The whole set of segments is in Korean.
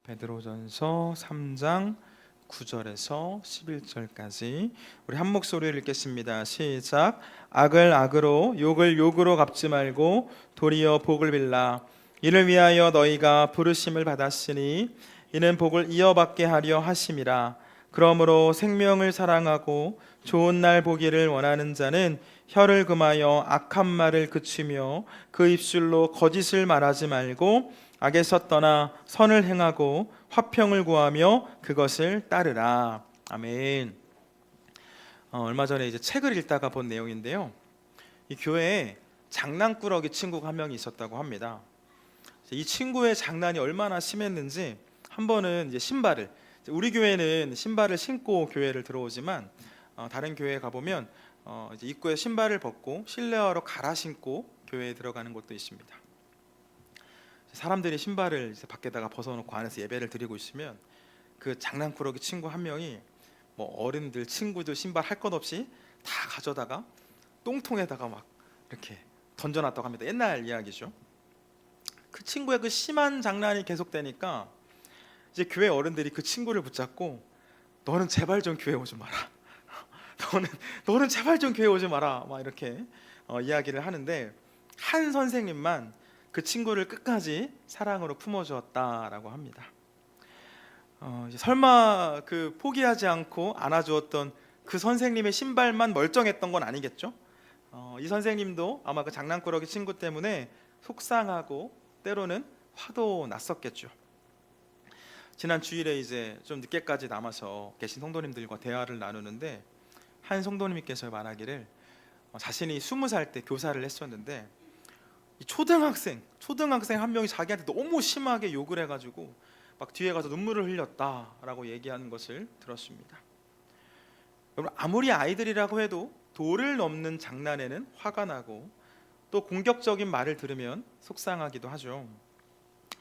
베드로전서 3장 9절에서 11절까지 우리 한 목소리를 읽겠습니다. 시작. 악을 악으로 욕을 욕으로 갚지 말고 도리어 복을 빌라. 이를 위하여 너희가 부르심을 받았으니 이는 복을 이어받게 하려 하심이라. 그러므로 생명을 사랑하고 좋은 날 보기를 원하는 자는 혀를 금하여 악한 말을 그치며 그 입술로 거짓을 말하지 말고 악에서 떠나 선을 행하고 화평을 구하며 그것을 따르라. 아멘. 얼마 전에 이제 책을 읽다가 본 내용인데요. 이 교회에 장난꾸러기 친구가 한 명이 있었다고 합니다. 이 친구의 장난이 얼마나 심했는지 한 번은 이제 신발을, 우리 교회는 신발을 신고 교회를 들어오지만 다른 교회에 가보면 이제 입구에 신발을 벗고 실내화로 갈아 신고 교회에 들어가는 곳도 있습니다. 사람들이 신발을 이제 밖에다가 벗어놓고 안에서 예배를 드리고 있으면 그 장난꾸러기 친구 한 명이 뭐 어른들, 친구들 신발 할 것 없이 다 가져다가 똥통에다가 막 이렇게 던져놨다고 합니다. 옛날 이야기죠. 그 친구의 그 심한 장난이 계속되니까 이제 교회 어른들이 그 친구를 붙잡고 너는 제발 좀 교회 오지 마라. 너는 제발 좀 교회 오지 마라. 막 이렇게 이야기를 하는데 한 선생님만 그 친구를 끝까지 사랑으로 품어주었다라고 합니다. 설마 그 포기하지 않고 안아주었던 그 선생님의 신발만 멀쩡했던 건 아니겠죠? 이 선생님도 아마 그 장난꾸러기 친구 때문에 속상하고 때로는 화도 났었겠죠. 지난 주일에 이제 좀 늦게까지 남아서 계신 성도님들과 대화를 나누는데 한 성도님께서 말하기를 자신이 20살 때 교사를 했었는데 초등학생 한 명이 자기한테 너무 심하게 욕을 해가지고 막 뒤에 가서 눈물을 흘렸다라고 얘기하는 것을 들었습니다. 여러분, 아무리 아이들이라고 해도 도를 넘는 장난에는 화가 나고 또 공격적인 말을 들으면 속상하기도 하죠.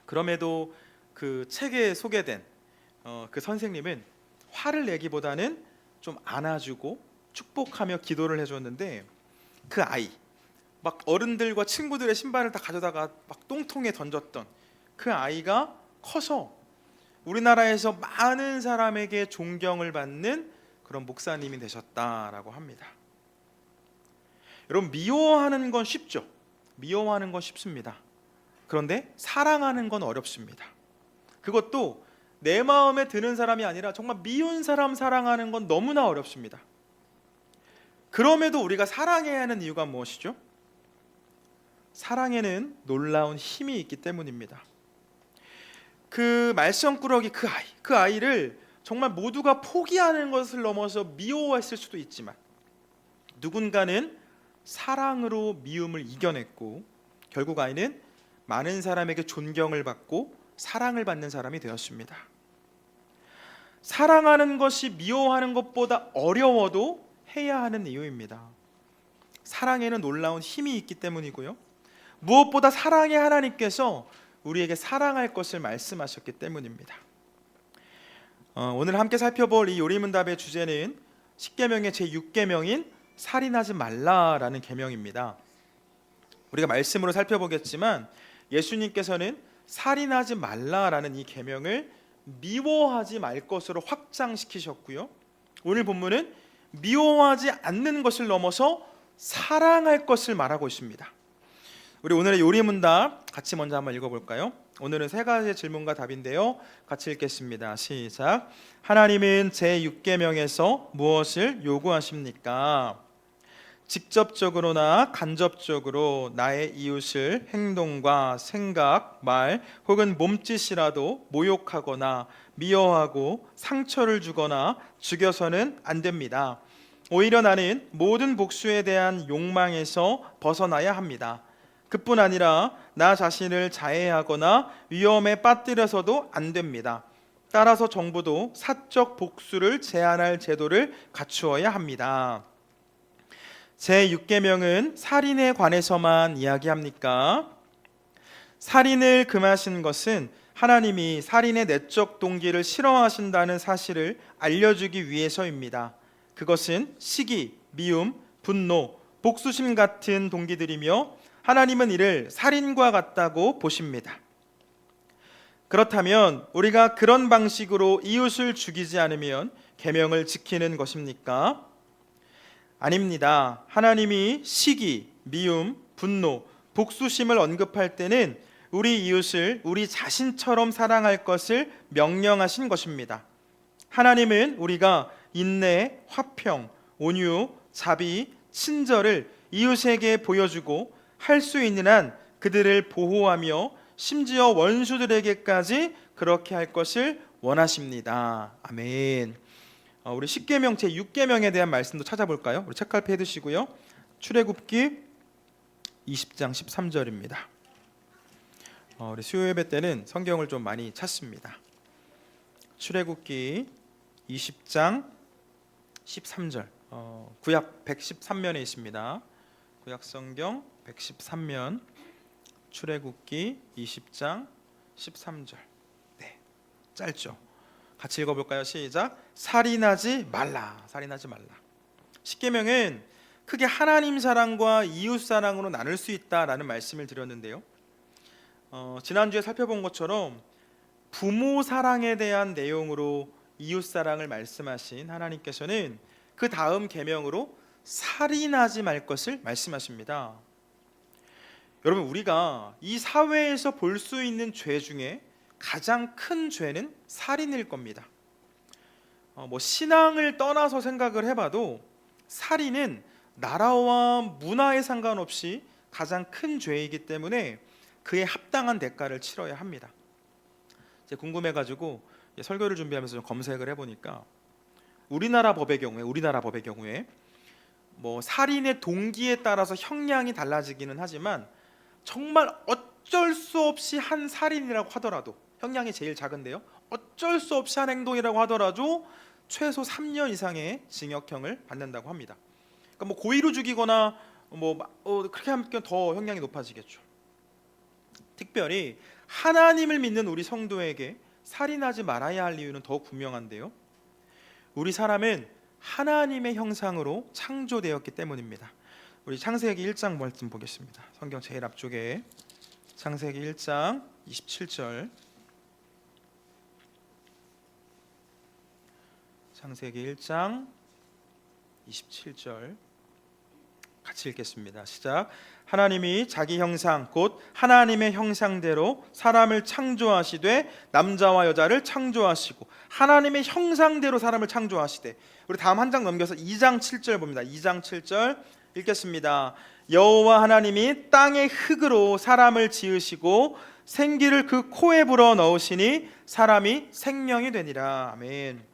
그럼에도 그 책에 소개된 그 선생님은 화를 내기보다는 좀 안아주고 축복하며 기도를 해줬는데 그 아이, 막 어른들과 친구들의 신발을 다 가져다가 막 똥통에 던졌던 그 아이가 커서 우리나라에서 많은 사람에게 존경을 받는 그런 목사님이 되셨다라고 합니다. 여러분, 미워하는 건 쉽죠. 미워하는 건 쉽습니다. 그런데 사랑하는 건 어렵습니다. 그것도 내 마음에 드는 사람이 아니라 정말 미운 사람 사랑하는 건 너무나 어렵습니다. 그럼에도 우리가 사랑해야 하는 이유가 무엇이죠? 사랑에는 놀라운 힘이 있기 때문입니다. 그 말썽꾸러기 그 아이를 정말 모두가 포기하는 것을 넘어서 미워했을 수도 있지만 누군가는 사랑으로 미움을 이겨냈고 결국 아이는 많은 사람에게 존경을 받고 사랑을 받는 사람이 되었습니다. 사랑하는 것이 미워하는 것보다 어려워도 해야 하는 이유입니다. 사랑에는 놀라운 힘이 있기 때문이고요. 무엇보다 사랑의 하나님께서 우리에게 사랑할 것을 말씀하셨기 때문입니다. 오늘 함께 살펴볼 이 요리문답의 주제는 십계명의 제6계명인 살인하지 말라라는 계명입니다. 우리가 말씀으로 살펴보겠지만 예수님께서는 살인하지 말라라는 이 계명을 미워하지 말 것으로 확장시키셨고요. 오늘 본문은 미워하지 않는 것을 넘어서 사랑할 것을 말하고 있습니다. 우리 오늘의 요리문답 같이 먼저 한번 읽어볼까요? 오늘은 세 가지 질문과 답인데요. 같이 읽겠습니다. 시작. 하나님은 제6계명에서 무엇을 요구하십니까? 직접적으로나 간접적으로 나의 이웃을 행동과 생각, 말 혹은 몸짓이라도 모욕하거나 미워하고 상처를 주거나 죽여서는 안 됩니다. 오히려 나는 모든 복수에 대한 욕망에서 벗어나야 합니다. 그뿐 아니라 나 자신을 자해하거나 위험에 빠뜨려서도 안 됩니다. 따라서 정부도 사적 복수를 제한할 제도를 갖추어야 합니다. 제6계명은 살인에 관해서만 이야기합니까? 살인을 금하신 것은 하나님이 살인의 내적 동기를 싫어하신다는 사실을 알려주기 위해서입니다. 그것은 시기, 미움, 분노, 복수심 같은 동기들이며 하나님은 이를 살인과 같다고 보십니다. 그렇다면 우리가 그런 방식으로 이웃을 죽이지 않으면 계명을 지키는 것입니까? 아닙니다. 하나님이 시기, 미움, 분노, 복수심을 언급할 때는 우리 이웃을 우리 자신처럼 사랑할 것을 명령하신 것입니다. 하나님은 우리가 인내, 화평, 온유, 자비, 친절을 이웃에게 보여주고 할 수 있는 한 그들을 보호하며 심지어 원수들에게까지 그렇게 할 것을 원하십니다. 아멘. 우리 10계명 제 6계명에 대한 말씀도 찾아볼까요? 우리 책갈피 해두시고요. 출애굽기 20장 13절입니다. 우리 수요 예배 때는 성경을 좀 많이 찾습니다. 출애굽기 20장 13절, 구약 113면에 있습니다. 구약 성경 113면 출애굽기 20장 13절. 네, 짧죠. 같이 읽어볼까요? 시작. 살인하지 말라. 살인하지 말라. 십계명은 크게 하나님 사랑과 이웃 사랑으로 나눌 수 있다라는 말씀을 드렸는데요. 지난주에 살펴본 것처럼 부모 사랑에 대한 내용으로 이웃 사랑을 말씀하신 하나님께서는 그 다음 계명으로 살인하지 말 것을 말씀하십니다. 여러분, 우리가 이 사회에서 볼 수 있는 죄 중에 가장 큰 죄는 살인일 겁니다. 신앙을 떠나서 생각을 해봐도 살인은 나라와 문화에 상관없이 가장 큰 죄이기 때문에 그에 합당한 대가를 치러야 합니다. 이제 궁금해가지고 설교를 준비하면서 좀 검색을 해보니까 우리나라 법의 경우에 살인의 동기에 따라서 형량이 달라지기는 하지만 정말 어쩔 수 없이 한 살인이라고 하더라도, 형량이 제일 작은데요, 어쩔 수 없이 한 행동이라고 하더라도 최소 3년 이상의 징역형을 받는다고 합니다. 그러니까 고의로 죽이거나 그렇게 하면 더 형량이 높아지겠죠. 특별히 하나님을 믿는 우리 성도에게 살인하지 말아야 할 이유는 더 분명한데요, 우리 사람은 하나님의 형상으로 창조되었기 때문입니다. 우리 창세기 1장 말씀 보겠습니다. 성경 제일 앞쪽에 창세기 1장 27절. 창세기 1장 27절 같이 읽겠습니다. 시작. 하나님이 자기 형상 곧 하나님의 형상대로 사람을 창조하시되 남자와 여자를 창조하시고 하나님의 형상대로 사람을 창조하시되. 우리 다음 한 장 넘겨서 2장 7절 봅니다. 2장 7절 읽겠습니다. 여호와 하나님이 땅의 흙으로 사람을 지으시고 생기를 그 코에 불어 넣으시니 사람이 생명이 되니라. 아멘.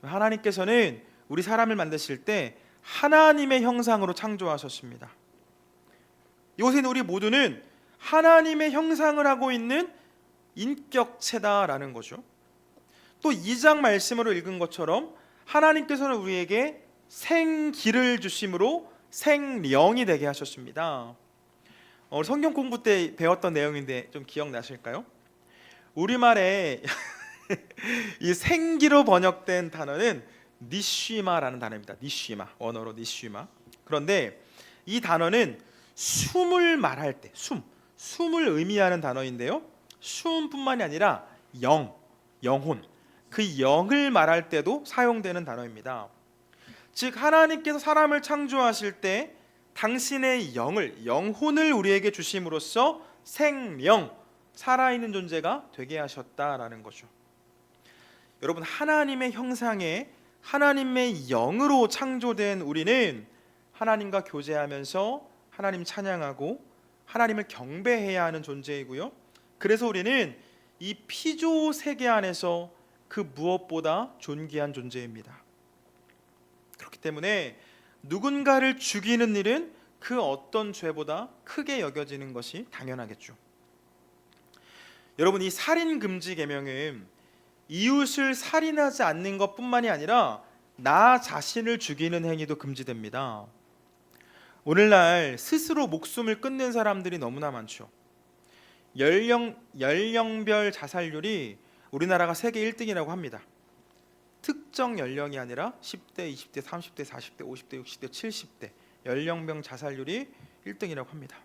하나님께서는 우리 사람을 만드실 때 하나님의 형상으로 창조하셨습니다. 이곳에 우리 모두는 하나님의 형상을 하고 있는 인격체다라는 거죠. 또 2장 말씀으로 읽은 것처럼 하나님께서는 우리에게 생기를 주심으로 생령이 되게 하셨습니다. 성경 공부 때 배웠던 내용인데 좀 기억나실까요? 우리말에 이 생기로 번역된 단어는 니쉬마라는 단어입니다. 니쉬마, 원어로 니쉬마. 그런데 이 단어는 숨을 말할 때, 숨을 의미하는 단어인데요, 숨뿐만이 아니라 영혼, 그 영을 말할 때도 사용되는 단어입니다. 즉 하나님께서 사람을 창조하실 때 당신의 영혼을 우리에게 주심으로써 생명, 살아있는 존재가 되게 하셨다라는 거죠. 여러분, 하나님의 형상에 하나님의 영으로 창조된 우리는 하나님과 교제하면서 하나님 찬양하고 하나님을 경배해야 하는 존재이고요, 그래서 우리는 이 피조 세계 안에서 그 무엇보다 존귀한 존재입니다. 그렇기 때문에 누군가를 죽이는 일은 그 어떤 죄보다 크게 여겨지는 것이 당연하겠죠. 여러분, 이 살인 금지 계명은 이웃을 살인하지 않는 것뿐만이 아니라 나 자신을 죽이는 행위도 금지됩니다. 오늘날 스스로 목숨을 끊는 사람들이 너무나 많죠. 연령별 자살률이 우리나라가 세계 1등이라고 합니다. 특정 연령이 아니라 10대, 20대, 30대, 40대, 50대, 60대, 70대 연령별 자살률이 1등이라고 합니다.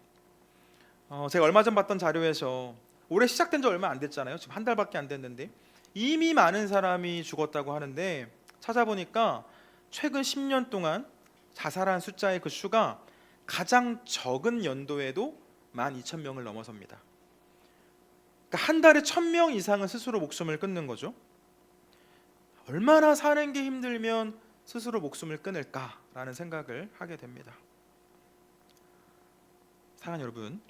제가 얼마 전 봤던 자료에서 올해 시작된 지 얼마 안 됐잖아요. 지금 한 달밖에 안 됐는데 이미 많은 사람이 죽었다고 하는데, 찾아보니까 최근 10년 동안 자살한 숫자의 그 수가 가장 적은 연도에도 12,000명을 넘어섭니다. 그러니까 한 달에 1,000명 이상은 스스로 목숨을 끊는 거죠. 얼마나 사는 게 힘들면 스스로 목숨을 끊을까라는 생각을 하게 됩니다. 사랑하는 여러분,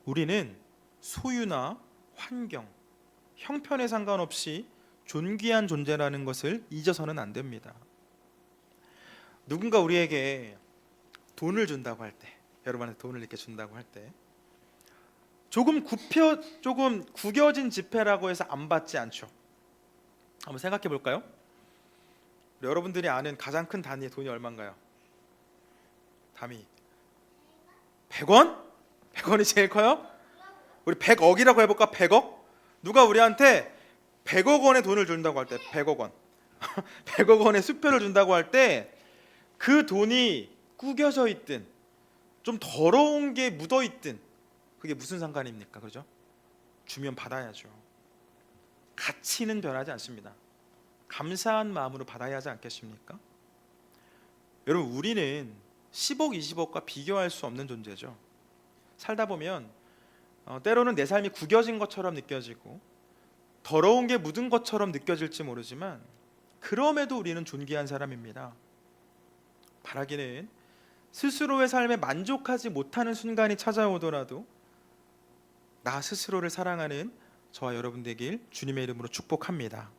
우리는 소유나 환경, 형편에 상관없이 존귀한 존재라는 것을 잊어서는 안 됩니다. 누군가 우리에게 돈을 준다고 할 때, 여러분한테 돈을 이렇게 준다고 할 때 조금 구겨진 지폐라고 해서 안 받지 않죠. 한번 생각해 볼까요? 여러분들이 아는 가장 큰 단위의 돈이 얼마인가요? 단위 100원? 100원이 제일 커요? 우리 100억이라고 해볼까? 100억? 누가 우리한테 100억 원의 돈을 준다고 할 때, 100억 원 100억 원의 수표를 준다고 할 때 그 돈이 구겨져 있든 좀 더러운 게 묻어 있든 그게 무슨 상관입니까? 그죠? 주면 받아야죠. 가치는 변하지 않습니다. 감사한 마음으로 받아야 하지 않겠습니까? 여러분, 우리는 10억, 20억과 비교할 수 없는 존재죠. 살다 보면 때로는 내 삶이 구겨진 것처럼 느껴지고 더러운 게 묻은 것처럼 느껴질지 모르지만 그럼에도 우리는 존귀한 사람입니다. 바라기는 스스로의 삶에 만족하지 못하는 순간이 찾아오더라도 나 스스로를 사랑하는 저와 여러분 되길 주님의 이름으로 축복합니다.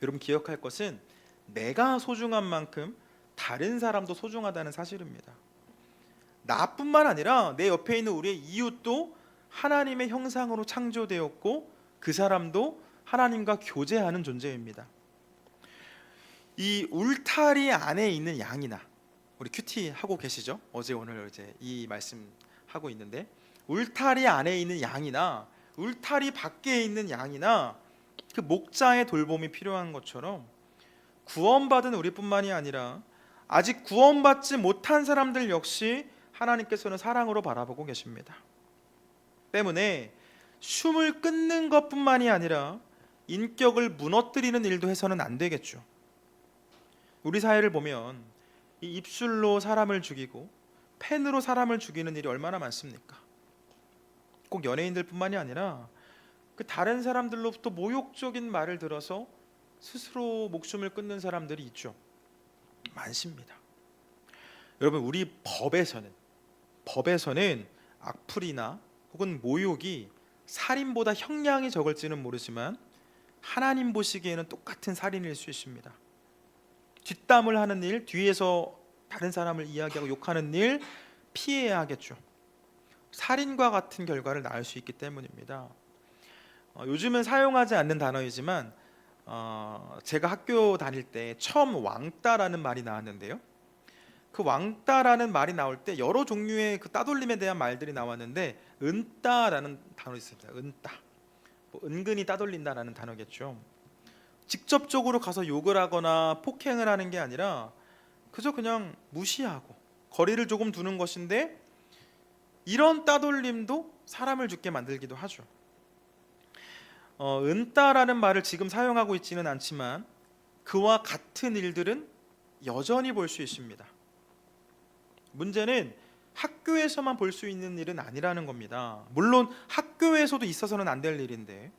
여러분, 기억할 것은 내가 소중한 만큼 다른 사람도 소중하다는 사실입니다. 나뿐만 아니라 내 옆에 있는 우리의 이웃도 하나님의 형상으로 창조되었고 그 사람도 하나님과 교제하는 존재입니다. 이 울타리 안에 있는 양이나, 우리 큐티 하고 계시죠? 어제 오늘 이제 이 말씀 하고 있는데, 울타리 안에 있는 양이나 울타리 밖에 있는 양이나 그 목자의 돌봄이 필요한 것처럼 구원받은 우리뿐만이 아니라 아직 구원받지 못한 사람들 역시 하나님께서는 사랑으로 바라보고 계십니다. 때문에 숨을 끊는 것뿐만이 아니라 인격을 무너뜨리는 일도 해서는 안 되겠죠. 우리 사회를 보면 이 입술로 사람을 죽이고 펜으로 사람을 죽이는 일이 얼마나 많습니까? 꼭 연예인들뿐만이 아니라 그 다른 사람들로부터 모욕적인 말을 들어서 스스로 목숨을 끊는 사람들이 있죠. 많습니다. 여러분, 우리 법에서는 악플이나 혹은 모욕이 살인보다 형량이 적을지는 모르지만 하나님 보시기에는 똑같은 살인일 수 있습니다. 뒷담을 하는 일, 뒤에서 다른 사람을 이야기하고 욕하는 일 피해야 하겠죠. 살인과 같은 결과를 낳을 수 있기 때문입니다. 요즘은 사용하지 않는 단어이지만 제가 학교 다닐 때 처음 왕따라는 말이 나왔는데요. 그 왕따라는 말이 나올 때 여러 종류의 그 따돌림에 대한 말들이 나왔는데 은따라는 단어 있습니다. 은따, 은근히 따돌린다라는 단어겠죠. 직접적으로 가서 욕을 하거나 폭행을 하는 게 아니라 그저 그냥 무시하고 거리를 조금 두는 것인데, 이런 따돌림도 사람을 죽게 만들기도 하죠. 은따라는 말을 지금 사용하고 있지는 않지만 그와 같은 일들은 여전히 볼 수 있습니다. 문제는 학교에서만 볼 수 있는 일은 아니라는 겁니다. 물론 학교에서도 있어서는 안 될 일인데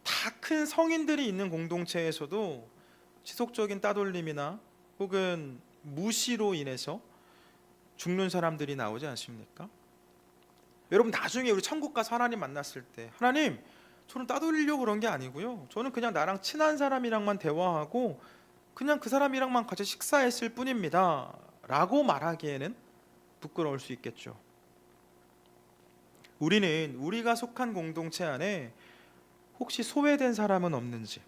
다 큰 성인들이 있는 공동체에서도 지속적인 따돌림이나 혹은 무시로 인해서 죽는 사람들이 나오지 않습니까? 여러분, 나중에 우리 천국 가서 하나님 만났을 때, 하나님, 저는 따돌리려고 그런 게 아니고요, 저는 그냥 나랑 친한 사람이랑만 대화하고 그냥 그 사람이랑만 같이 식사했을 뿐입니다 라고 말하기에는 부끄러울 수 있겠죠. 우리는 우리가 속한 공동체 안에 혹시 소외된 사람은 없는지,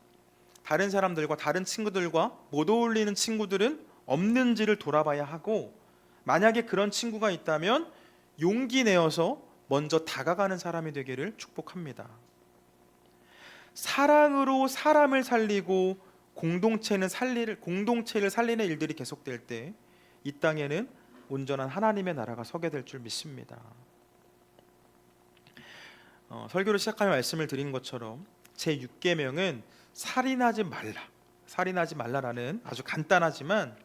다른 사람들과 다른 친구들과 못 어울리는 친구들은 없는지를 돌아봐야 하고, 만약에 그런 친구가 있다면 용기 내어서 먼저 다가가는 사람이 되기를 축복합니다. 사랑으로 사람을 살리고 공동체를 살리는 일들이 계속될 때 이 땅에는 온전한 하나님의 나라가 서게 될 줄 믿습니다. 설교를 시작하며 말씀을 드린 것처럼 제 6계명은 살인하지 말라라는 아주 간단하지만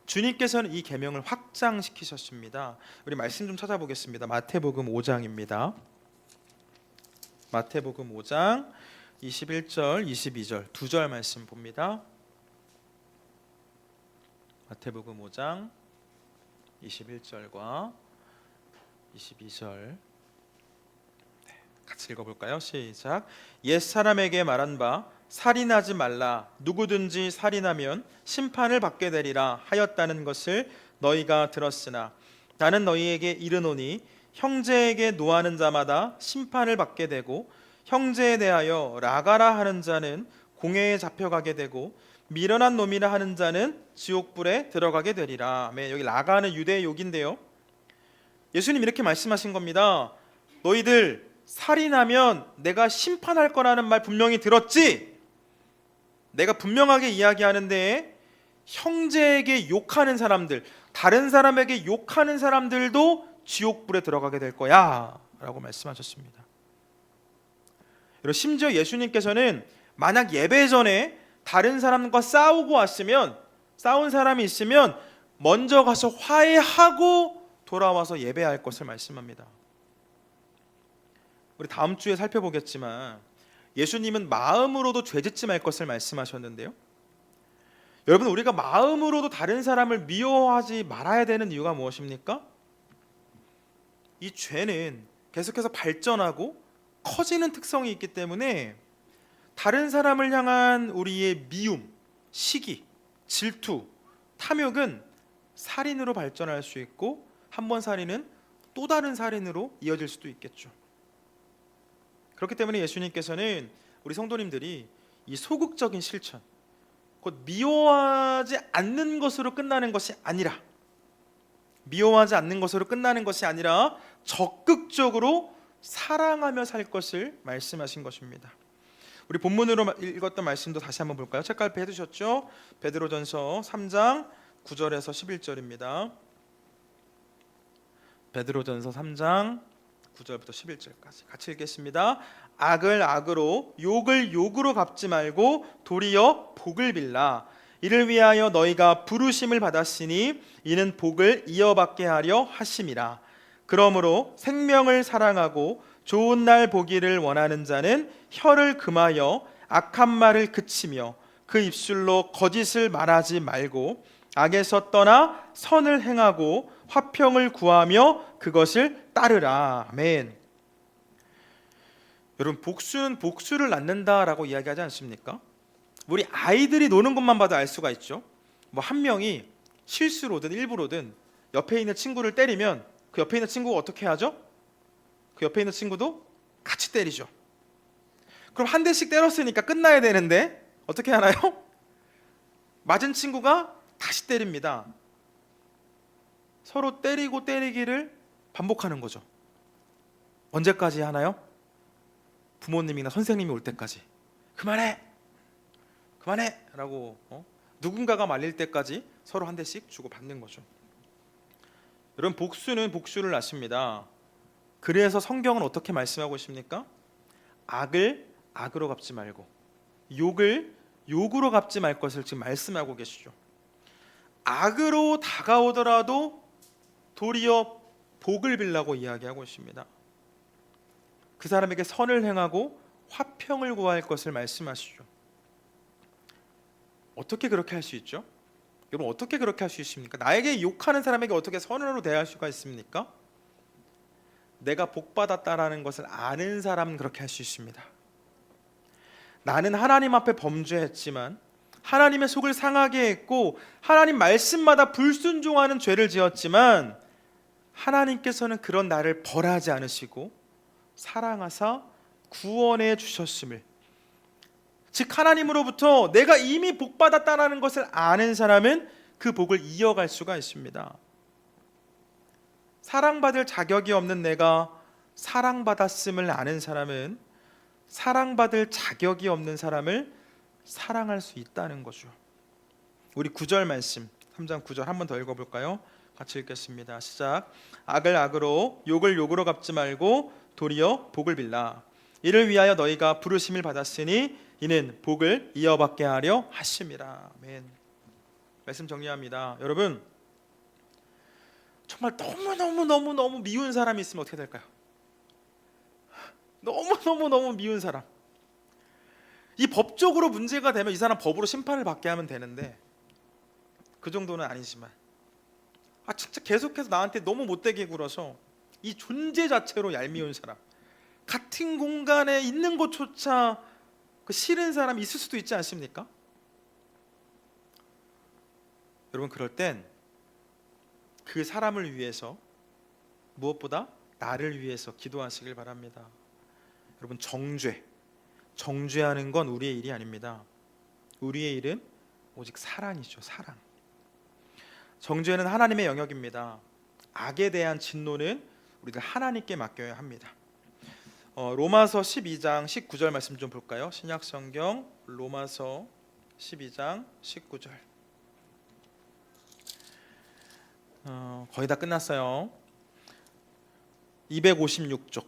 주님께서는 이 계명을 확장시키셨습니다. 우리 말씀 좀 찾아보겠습니다. 마태복음 5장입니다. 마태복음 5장 21절, 22절 두 절 말씀 봅니다. 마태복음 5장 21절과 22절 같이 읽어볼까요? 시작. 옛사람에게 말한 바 살인하지 말라, 누구든지 살인하면 심판을 받게 되리라 하였다는 것을 너희가 들었으나 나는 너희에게 이르노니 형제에게 노하는 자마다 심판을 받게 되고 형제에 대하여 라가라 하는 자는 공회에 잡혀가게 되고 미련한 놈이라 하는 자는 지옥불에 들어가게 되리라. 여기 라가는 유대의 욕인데요, 예수님 이렇게 말씀하신 겁니다. 너희들 살인하면 내가 심판할 거라는 말 분명히 들었지? 내가 분명하게 이야기하는데 형제에게 욕하는 사람들, 다른 사람에게 욕하는 사람들도 지옥불에 들어가게 될 거야 라고 말씀하셨습니다. 심지어 예수님께서는 만약 예배 전에 다른 사람과 싸우고 왔으면, 싸운 사람이 있으면 먼저 가서 화해하고 돌아와서 예배할 것을 말씀합니다. 우리 다음 주에 살펴보겠지만 예수님은 마음으로도 죄짓지 말 것을 말씀하셨는데요, 여러분 우리가 마음으로도 다른 사람을 미워하지 말아야 되는 이유가 무엇입니까? 이 죄는 계속해서 발전하고 커지는 특성이 있기 때문에 다른 사람을 향한 우리의 미움, 시기, 질투, 탐욕은 살인으로 발전할 수 있고 한 번 살인은 또 다른 살인으로 이어질 수도 있겠죠. 그렇기 때문에 예수님께서는 우리 성도님들이 이 소극적인 실천, 곧 미워하지 않는 것으로 끝나는 것이 아니라 적극적으로 사랑하며 살 것을 말씀하신 것입니다. 우리 본문으로 읽었던 말씀도 다시 한번 볼까요? 책갈피 해두셨죠? 베드로전서 3장 9절에서 11절입니다. 베드로전서 3장 9절부터 11절까지 같이 읽겠습니다. 악을 악으로 욕을 욕으로 갚지 말고 도리어 복을 빌라. 이를 위하여 너희가 부르심을 받았으니 이는 복을 이어받게 하려 하심이라. 그러므로 생명을 사랑하고 좋은 날 보기를 원하는 자는 혀를 금하여 악한 말을 그치며 그 입술로 거짓을 말하지 말고 악에서 떠나 선을 행하고 화평을 구하며 그것을 따르라. 아멘. 여러분, 복수는 복수를 낳는다라고 이야기하지 않습니까? 우리 아이들이 노는 것만 봐도 알 수가 있죠. 한 명이 실수로든 일부로든 옆에 있는 친구를 때리면 그 옆에 있는 친구가 어떻게 하죠? 그 옆에 있는 친구도 같이 때리죠. 그럼 한 대씩 때렸으니까 끝나야 되는데 어떻게 하나요? 맞은 친구가 다시 때립니다. 서로 때리고 때리기를 반복하는 거죠. 언제까지 하나요? 부모님이나 선생님이 올 때까지. 그만해 라고 누군가가 말릴 때까지 서로 한 대씩 주고 받는 거죠. 여러분, 복수는 복수를 낳습니다. 그래서 성경은 어떻게 말씀하고 있습니까? 악을 악으로 갚지 말고 욕을 욕으로 갚지 말 것을 지금 말씀하고 계시죠. 악으로 다가오더라도 도리어 복을 빌라고 이야기하고 있습니다. 그 사람에게 선을 행하고 화평을 구할 것을 말씀하시죠. 어떻게 그렇게 할 수 있죠? 여러분, 어떻게 그렇게 할 수 있습니까? 나에게 욕하는 사람에게 어떻게 선으로 대할 수가 있습니까? 내가 복받았다라는 것을 아는 사람은 그렇게 할 수 있습니다. 나는 하나님 앞에 범죄했지만 하나님의 속을 상하게 했고 하나님 말씀마다 불순종하는 죄를 지었지만 하나님께서는 그런 나를 벌하지 않으시고 사랑하사 구원해 주셨음을, 즉 하나님으로부터 내가 이미 복받았다라는 것을 아는 사람은 그 복을 이어갈 수가 있습니다. 사랑받을 자격이 없는 내가 사랑받았음을 아는 사람은 사랑받을 자격이 없는 사람을 사랑할 수 있다는 거죠. 우리 9절 말씀 3장 9절 한 번 더 읽어볼까요? 같이 읽겠습니다. 시작. 악을 악으로 욕을 욕으로 갚지 말고 도리어 복을 빌라. 이를 위하여 너희가 부르심을 받았으니 이는 복을 이어받게 하려 하심이라. 아멘. 말씀 정리합니다. 여러분, 정말 너무 미운 사람이 있으면 어떻게 될까요? 너무 미운 사람. 이 법적으로 문제가 되면 이 사람 법으로 심판을 받게 하면 되는데 그 정도는 아니지만 진짜 계속해서 나한테 너무 못되게 굴어서 이 존재 자체로 얄미운 사람, 같은 공간에 있는 것조차 그 싫은 사람이 있을 수도 있지 않습니까? 여러분, 그럴 땐 그 사람을 위해서 무엇보다 나를 위해서 기도하시길 바랍니다. 여러분, 정죄하는 건 우리의 일이 아닙니다. 우리의 일은 오직 사랑이죠. 사랑. 정죄는 하나님의 영역입니다. 악에 대한 진노는 우리가 하나님께 맡겨야 합니다. 로마서 12장 19절 말씀 좀 볼까요? 신약성경 로마서 12장 19절. 거의 다 끝났어요. 256쪽.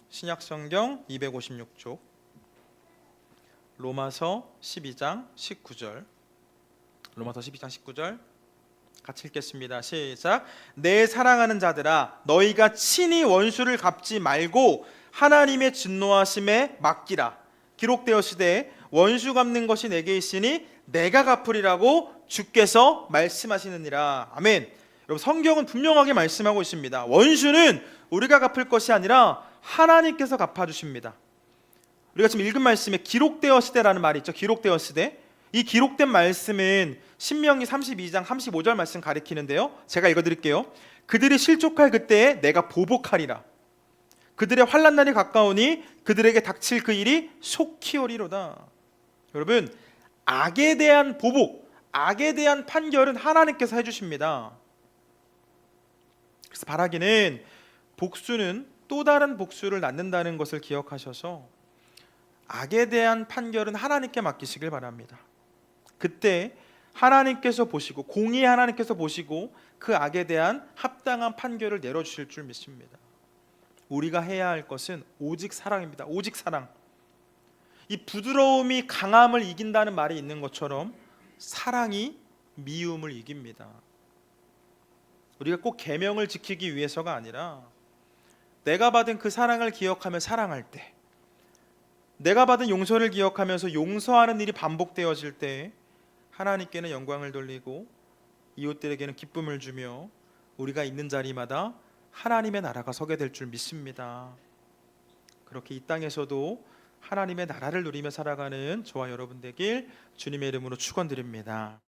신약성경 256쪽. 로마서 12장 19절. 로마서 12장 19절 같이 읽겠습니다. 시작. 내 사랑하는 자들아, 너희가 친히 원수를 갚지 말고 하나님의 진노하심에 맡기라. 기록되었으되 원수 갚는 것이 내게 있으니 내가 갚으리라고 주께서 말씀하시느니라. 아멘. 여러분, 성경은 분명하게 말씀하고 있습니다. 원수는 우리가 갚을 것이 아니라 하나님께서 갚아주십니다. 우리가 지금 읽은 말씀에 기록되었으되라는 말이 있죠. 기록되었으되. 이 기록된 말씀은 신명기 32장 35절 말씀 가리키는데요. 제가 읽어드릴게요. 그들이 실족할 그때에 내가 보복하리라. 그들의 환난 날이 가까우니 그들에게 닥칠 그 일이 속히 오리로다. 여러분, 악에 대한 보복, 악에 대한 판결은 하나님께서 해주십니다. 그래서 바라기는 복수는 또 다른 복수를 낳는다는 것을 기억하셔서 악에 대한 판결은 하나님께 맡기시길 바랍니다. 그때 하나님께서 보시고, 공의 하나님께서 보시고 그 악에 대한 합당한 판결을 내려주실 줄 믿습니다. 우리가 해야 할 것은 오직 사랑입니다. 오직 사랑. 이 부드러움이 강함을 이긴다는 말이 있는 것처럼 사랑이 미움을 이깁니다. 우리가 꼭 계명을 지키기 위해서가 아니라 내가 받은 그 사랑을 기억하며 사랑할 때, 내가 받은 용서를 기억하면서 용서하는 일이 반복되어질 때 하나님께는 영광을 돌리고 이웃들에게는 기쁨을 주며 우리가 있는 자리마다 하나님의 나라가 서게 될 줄 믿습니다. 그렇게 이 땅에서도 하나님의 나라를 누리며 살아가는 저와 여러분 되길 주님의 이름으로 축원드립니다.